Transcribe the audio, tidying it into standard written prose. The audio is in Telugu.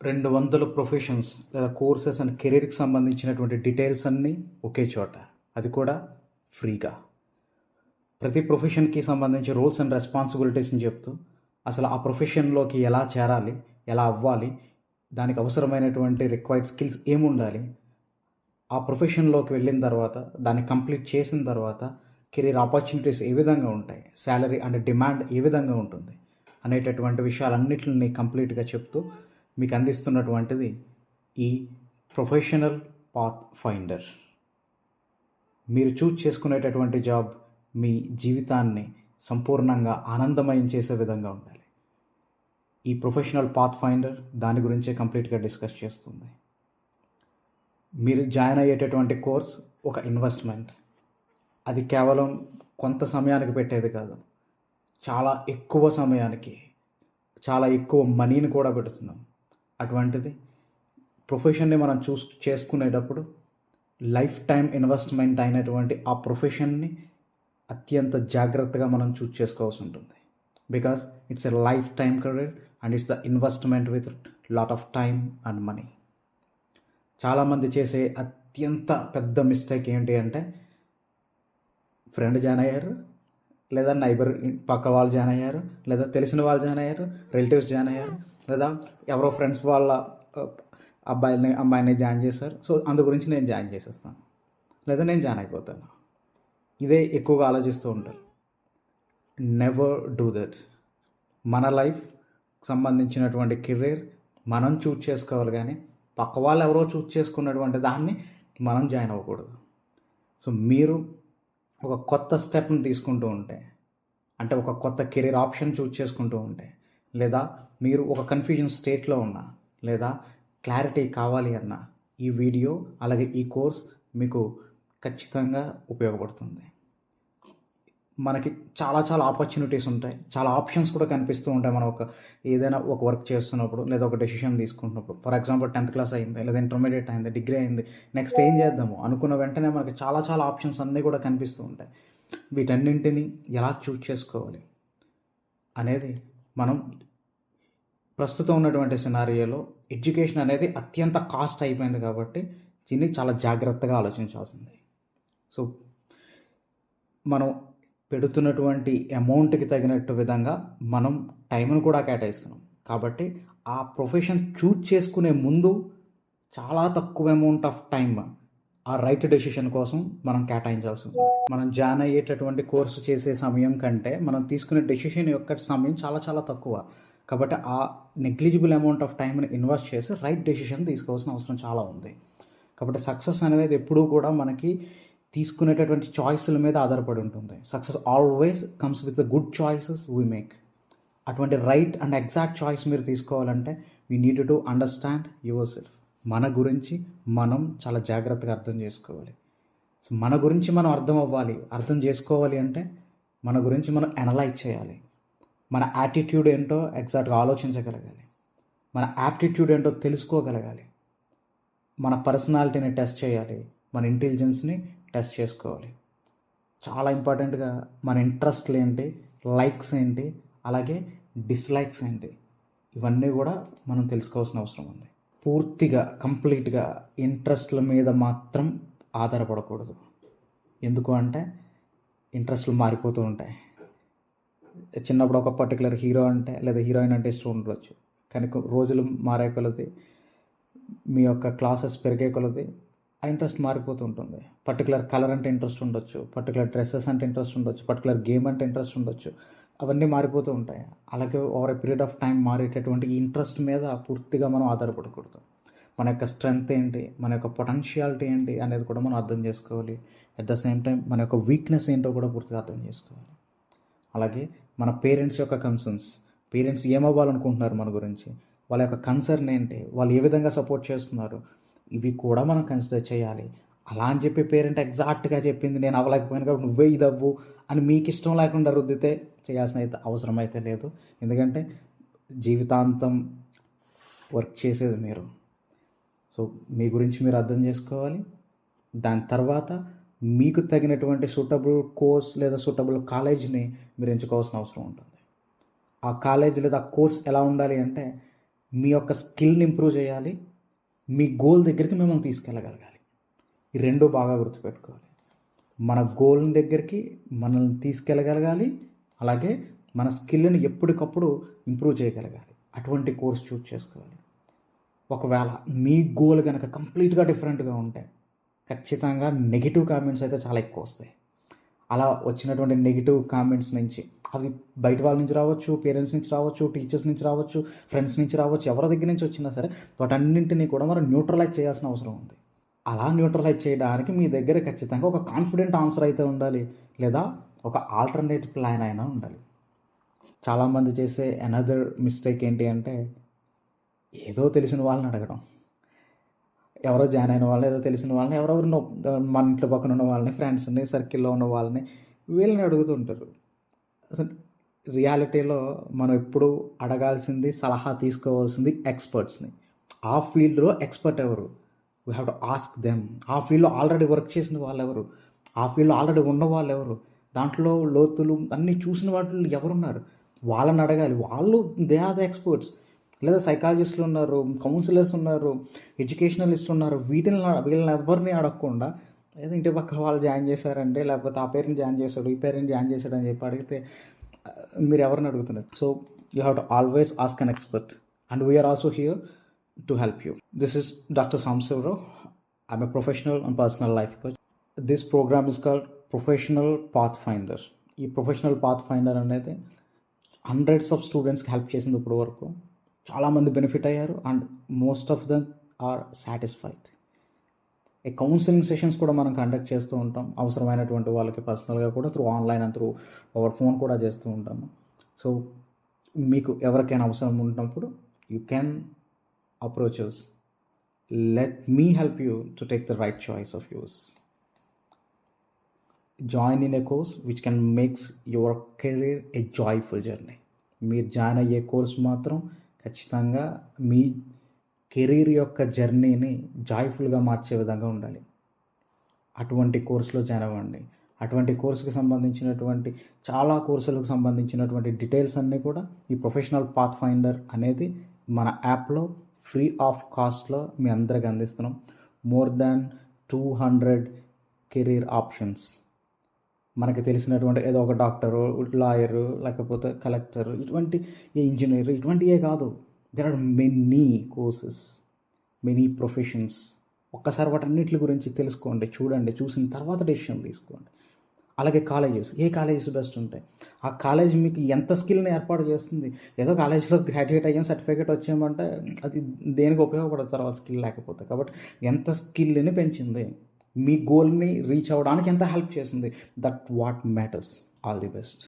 200 ప్రొఫెషన్స్ లేదా కోర్సెస్ అండ్ కెరీర్కి సంబంధించినటువంటి డీటెయిల్స్ అన్నీ ఒకే చోట, అది కూడా ఫ్రీగా. ప్రతి ప్రొఫెషన్కి సంబంధించి రూల్స్ అండ్ రెస్పాన్సిబిలిటీస్ని చెప్తూ అసలు ఆ ప్రొఫెషన్లోకి ఎలా చేరాలి, ఎలా అవ్వాలి, దానికి అవసరమైనటువంటి రిక్వైర్డ్ స్కిల్స్ ఏముండాలి, ఆ ప్రొఫెషన్లోకి వెళ్ళిన తర్వాత దాన్ని కంప్లీట్ చేసిన తర్వాత కెరీర్ ఆపర్చునిటీస్ ఏ విధంగా ఉంటాయి, శాలరీ అండ్ డిమాండ్ ఏ విధంగా ఉంటుంది అనేటటువంటి విషయాలన్నింటిని కంప్లీట్గా చెప్తూ మీకు అందిస్తున్నటువంటిది ఈ ప్రొఫెషనల్ పాత్ ఫైండర్. మీరు చూజ్ చేసుకునేటటువంటి జాబ్ మీ జీవితాన్ని సంపూర్ణంగా ఆనందమయం చేసే విధంగా ఉండాలి. ఈ ప్రొఫెషనల్ పాత్ ఫైండర్ దాని గురించే కంప్లీట్గా డిస్కస్ చేస్తుంది. మీరు జాయిన్ అయ్యేటటువంటి కోర్స్ ఒక ఇన్వెస్ట్మెంట్. అది కేవలం కొంత సమయానికి పెట్టేది కాదు, చాలా ఎక్కువ సమయానికి, చాలా ఎక్కువ మనీని కూడా పెడుతున్నాం. అటువంటిది ప్రొఫెషన్ని మనం చేసుకునేటప్పుడు లైఫ్ టైం ఇన్వెస్ట్మెంట్ అయినటువంటి ఆ ప్రొఫెషన్ని అత్యంత జాగ్రత్తగా మనం చూస్ చేసుకోవాల్సి ఉంటుంది. Because it's a life time career and it's the investment with lot of time and money. చాలామంది చేసే అత్యంత పెద్ద మిస్టేక్ ఏంటి అంటే, ఫ్రెండ్ జాయిన్ అయ్యారు, లేదా నైబర్ పక్క వాళ్ళు జాయిన్ అయ్యారు, లేదా తెలిసిన వాళ్ళు జాయిన్ అయ్యారు, రిలేటివ్స్ జాయిన్ అయ్యారు, లేదా ఎవరో ఫ్రెండ్స్ వాళ్ళ అమ్మాయిని జాయిన్ చేశారు, సో అందు గురించి నేను జాయిన్ చేసేస్తాను, లేదా నేను జాయిన్ అయిపోతాను. ఇదే ఎక్కువగా ఆలోచిస్తూ ఉంటారు. Never do that. మన లైఫ్ సంబంధించినటువంటి కెరీర్ మనం చూజ్ చేసుకోవాలి, కానీ పక్క వాళ్ళు ఎవరో చూజ్ చేసుకున్నటువంటి దాన్ని మనం జాయిన్ అవ్వకూడదు. సో మీరు ఒక కొత్త స్టెప్ని తీసుకుంటూ ఉంటే, అంటే ఒక కొత్త కెరీర్ ఆప్షన్ చూజ్ చేసుకుంటూ ఉంటే, లేదా మీరు ఒక కన్ఫ్యూజన్ స్టేట్లో ఉన్నా, లేదా క్లారిటీ కావాలి అన్నా, ఈ వీడియో అలాగే ఈ కోర్స్ మీకు ఖచ్చితంగా ఉపయోగపడుతుంది. మనకి చాలా చాలా ఆపర్చునిటీస్ ఉంటాయి, చాలా ఆప్షన్స్ కూడా కనిపిస్తూ ఉంటాయి. మనం ఏదైనా ఒక వర్క్ చేస్తున్నప్పుడు, లేదా ఒక డెసిషన్ తీసుకుంటున్నప్పుడు. ఫర్ ఎగ్జాంపుల్ 10th క్లాస్ అయింది, లేదా ఇంటర్మీడియట్ అయింది, డిగ్రీ అయింది, నెక్స్ట్ ఏం చేద్దాము అనుకున్న వెంటనే మనకి చాలా చాలా ఆప్షన్స్ అన్నీ కూడా కనిపిస్తూ ఉంటాయి. వీటన్నింటినీ ఎలా చూజ్ చేసుకోవాలి అనేది మనం ప్రస్తుతం ఉన్నటువంటి సినారియోలో ఎడ్యుకేషన్ అనేది అత్యంత కాస్ట్ అయిపోయింది కాబట్టి దీన్ని చాలా జాగ్రత్తగా ఆలోచించాల్సింది. సో మనం పెడుతున్నటువంటి అమౌంట్కి తగినట్టు విధంగా మనం టైంను కూడా కేటాయిస్తున్నాం. కాబట్టి ఆ ప్రొఫెషన్ చూజ్ చేసుకునే ముందు చాలా తక్కువ అమౌంట్ ఆఫ్ టైం ఆ రైట్ డెసిషన్ కోసం మనం కేటాయించాల్సి ఉంది. మనం జాయిన్ అయ్యేటటువంటి కోర్సు చేసే సమయం కంటే మనం తీసుకునే డెసిషన్ యొక్క సమయం చాలా చాలా తక్కువ. కాబట్టి ఆ నెగ్లిజిబుల్ అమౌంట్ ఆఫ్ టైంని ఇన్వెస్ట్ చేసి రైట్ డెసిషన్ తీసుకోవాల్సిన అవసరం చాలా ఉంది. కాబట్టి సక్సెస్ అనేది ఎప్పుడూ కూడా మనకి తీసుకునేటటువంటి చాయిస్ల మీద ఆధారపడి ఉంటుంది. Success always comes with the good choices we make. అటువంటి రైట్ అండ్ ఎగ్జాక్ట్ చాయిస్ మీరు తీసుకోవాలంటే we need to understand your self. మన గురించి మనం చాలా జాగ్రత్తగా అర్థం చేసుకోవాలి. సో మన గురించి మనం అర్థం చేసుకోవాలి అంటే మన గురించి మనం అనలైజ్ చేయాలి. మన యాటిట్యూడ్ ఏంటో ఎగ్జాక్ట్గా ఆలోచించగలగాలి. మన యాప్టిట్యూడ్ ఏంటో తెలుసుకోగలగాలి. మన పర్సనాలిటీని టెస్ట్ చేయాలి. మన ఇంటెలిజెన్స్ని టెస్ట్ చేసుకోవాలి. చాలా ఇంపార్టెంట్గా మన ఇంట్రెస్ట్లు ఏంటి, లైక్స్ ఏంటి, అలాగే డిస్లైక్స్ ఏంటి, ఇవన్నీ కూడా మనం తెలుసుకోవాల్సిన అవసరం ఉంది. పూర్తిగా కంప్లీట్గా ఇంట్రెస్ట్ల మీద మాత్రం ఆధారపడకూడదు. ఎందుకు అంటే ఇంట్రెస్ట్లు మారిపోతూ ఉంటాయి. చిన్నప్పుడు ఒక పర్టికులర్ హీరో అంటే లేదా హీరోయిన్ అంటే ఇష్టం ఉండవచ్చు, కానీ రోజులు మారే కొలది, మీ యొక్క క్లాసెస్ పెరిగే కొలది ఆ ఇంట్రెస్ట్ మారిపోతూ ఉంటుంది. పర్టికులర్ కలర్ అంటే ఇంట్రెస్ట్ ఉండొచ్చు, పర్టికులర్ డ్రెస్సెస్ అంటే ఇంట్రెస్ట్ ఉండొచ్చు, పర్టికులర్ గేమ్ అంటే ఇంట్రెస్ట్ ఉండొచ్చు. అవన్నీ మారిపోతూ ఉంటాయి. అలాగే over a period of time మారేటటువంటి ఈ ఇంట్రెస్ట్ మీద పూర్తిగా మనం ఆధారపడకూడదు. మన యొక్క స్ట్రెంగ్త్ ఏంటి, మన యొక్క పొటెన్షియాలిటీ ఏంటి అనేది కూడా మనం అర్థం చేసుకోవాలి. అట్ ద సేమ్ టైం మన యొక్క వీక్నెస్ ఏంటో కూడా పూర్తిగా అర్థం చేసుకోవాలి. అలాగే మన పేరెంట్స్ యొక్క కన్సర్న్స్, పేరెంట్స్ ఏమవ్వాలనుకుంటున్నారు మన గురించి, వాళ్ళ యొక్క కన్సర్న్ ఏంటి, వాళ్ళు ఏ విధంగా సపోర్ట్ చేస్తున్నారు, ఇవి కూడా మనం కన్సిడర్ చేయాలి. అలా అని చెప్పి పేరెంట్ ఎగ్జాక్ట్గా చెప్పింది నేను అవ్వలేకపోయాను కాబట్టి నువ్వే ఇది అవ్వు అని మీకు ఇష్టం లేకుండా రుద్దితే చేయాల్సిన అవసరం అయితే లేదు. ఎందుకంటే జీవితాంతం వర్క్ చేసేది మీరు. సో మీ గురించి మీరు అర్థం చేసుకోవాలి. దాని తర్వాత మీకు తగినటువంటి సూటబుల్ కోర్స్ లేదా సూటబుల్ కాలేజ్ని మీరు ఎంచుకోవాల్సిన అవసరం ఉంటుంది. ఆ కాలేజ్ లేదా కోర్స్ ఎలా ఉండాలి అంటే మీ యొక్క స్కిల్ని ఇంప్రూవ్ చేయాలి, మీ గోల్ దగ్గరికి మిమ్మల్ని తీసుకెళ్ళగలగాలి. ఈ రెండు బాగా గుర్తుపెట్టుకోవాలి. మన గోల్ దగ్గరికి మనల్ని తీసుకెళ్ళగలగాలి, అలాగే మన స్కిల్ని ఎప్పటికప్పుడు ఇంప్రూవ్ చేయగలగాలి. అటువంటి కోర్స్ చూస్ చేసుకోవాలి. ఒకవేళ మీ గోల్ కనుక కంప్లీట్గా డిఫరెంట్గా ఉంటే ఖచ్చితంగా నెగిటివ్ కామెంట్స్ అయితే చాలా ఎక్కువ వస్తాయి. అలా వచ్చినటువంటి నెగిటివ్ కామెంట్స్ నుంచి, అవి బయట వాళ్ళ నుంచి రావచ్చు, పేరెంట్స్ నుంచి రావచ్చు, టీచర్స్ నుంచి రావచ్చు, ఫ్రెండ్స్ నుంచి రావచ్చు, ఎవరి దగ్గర నుంచి వచ్చినా సరే వాటన్నింటినీ కూడా మనం న్యూట్రలైజ్ చేయాల్సిన అవసరం ఉంది. అలా న్యూట్రలైజ్ చేయడానికి మీ దగ్గర ఖచ్చితంగా ఒక కాన్ఫిడెంట్ ఆన్సర్ అయితే ఉండాలి, లేదా ఒక ఆల్టర్నేట్ ప్లాన్ అయినా ఉండాలి. చాలామంది చేసే అనదర్ మిస్టేక్ ఏంటి అంటే, ఏదో తెలిసిన వాళ్ళని అడగడం. ఎవరో జాయిన్ అయిన వాళ్ళని, ఏదో తెలిసిన వాళ్ళని, ఎవరెవరినో మన ఇంట్లో పక్కన ఉన్న వాళ్ళని, ఫ్రెండ్స్ని, సర్కిల్లో ఉన్న వాళ్ళని, వీళ్ళని అడుగుతుంటారు. అసలు రియాలిటీలో మనం ఎప్పుడు అడగాల్సింది, సలహా తీసుకోవాల్సింది ఎక్స్పర్ట్స్ని. ఆ ఫీల్డ్లో ఎక్స్పర్ట్ ఎవరు, we have to ask them. ఆ ఫీల్డ్లో ఆల్రెడీ వర్క్ చేసిన వాళ్ళు ఎవరు, ఆ ఫీల్డ్లో ఆల్రెడీ ఉన్న వాళ్ళు ఎవరు, దాంట్లో లోతులు అన్నీ చూసిన వాళ్ళు ఎవరున్నారు, వాళ్ళని అడగాలి. వాళ్ళు దే ఆర్ ద ఎక్స్పర్ట్స్. లేదా సైకాలజిస్టులు ఉన్నారు, కౌన్సిలర్స్ ఉన్నారు, ఎడ్యుకేషనలిస్టులు ఉన్నారు. వీళ్ళని ఎవరిని అడగకుండా ఏదో ఇంటి పక్కన వాళ్ళు జాయిన్ చేశారంటే, లేకపోతే ఆ పేరెంట్ జాయిన్ చేశాడు, ఈ పేరెంట్ జాయిన్ చేశాడు అని చెప్పి అడిగితే మీరు ఎవరిని అడుగుతున్నారు? So you have to always ask an expert, and we are also here to help you. This is Dr. Samsivro. I'm a professional and personal life coach. This program is called Professional Pathfinder. ఈ ప్రొఫెషనల్ పాత్ ఫైండర్ అనేది హండ్రెడ్స్ ఆఫ్ స్టూడెంట్స్కి హెల్ప్ చేసింది ఇప్పటి వరకు. చాలామంది బెనిఫిట్ అయ్యారు, and most of them are satisfied. ఈ కౌన్సిలింగ్ సెషన్స్ కూడా మనం కండక్ట్ చేస్తూ ఉంటాం, అవసరమైనటువంటి వాళ్ళకి పర్సనల్గా కూడా through online and through over phone కూడా చేస్తూ ఉంటాము. సో మీకు ఎవరికైనా అవసరం ఉన్నప్పుడు you can approach us. Let me help you to take the right choice of yours. Join in a course which can make your career a joyful journey. మీరు జాయిన్ అయ్యే కోర్స్ మాత్రం ఖచ్చితంగా మీ కెరీర్ యొక్క జర్నీని జాయ్ఫుల్గా మార్చే విధంగా ఉండాలి. అటువంటి కోర్సులో జాయిన్ అవ్వండి. అటువంటి కోర్సుకి సంబంధించినటువంటి చాలా కోర్సులకు సంబంధించినటువంటి డీటెయిల్స్ అన్నీ కూడా ఈ ప్రొఫెషనల్ పాత్ ఫైండర్ అనేది మన యాప్లో ఫ్రీ ఆఫ్ కాస్ట్లో మీ అందరికి అందిస్తున్నాం. More than 200 career options. మనకి తెలిసినటువంటి ఏదో ఒక డాక్టరు, లాయరు, లేకపోతే కలెక్టరు, ఇటువంటి ఇంజనీర్, ఇటువంటివే కాదు. There are many courses, many professions. ఒక్కసారి వాటన్నిటి గురించి తెలుసుకోండి, చూడండి, చూసిన తర్వాత డెసిషన్ తీసుకోండి. అలాగే కాలేజెస్, ఏ కాలేజెస్ బెస్ట్ ఉంటాయి, ఆ కాలేజ్ మీకు ఎంత స్కిల్ని ఏర్పాటు చేస్తుంది. ఏదో కాలేజ్లో గ్రాడ్యుయేట్ అయ్యాం, సర్టిఫికేట్ వచ్చామంటే అది దేనికి ఉపయోగపడదు తర్వాత స్కిల్ లేకపోతే. కాబట్టి ఎంత స్కిల్ని పెంచింది, మీ గోల్ని రీచ్ అవ్వడానికి ఎంత హెల్ప్ చేసింది, that what matters. All the best.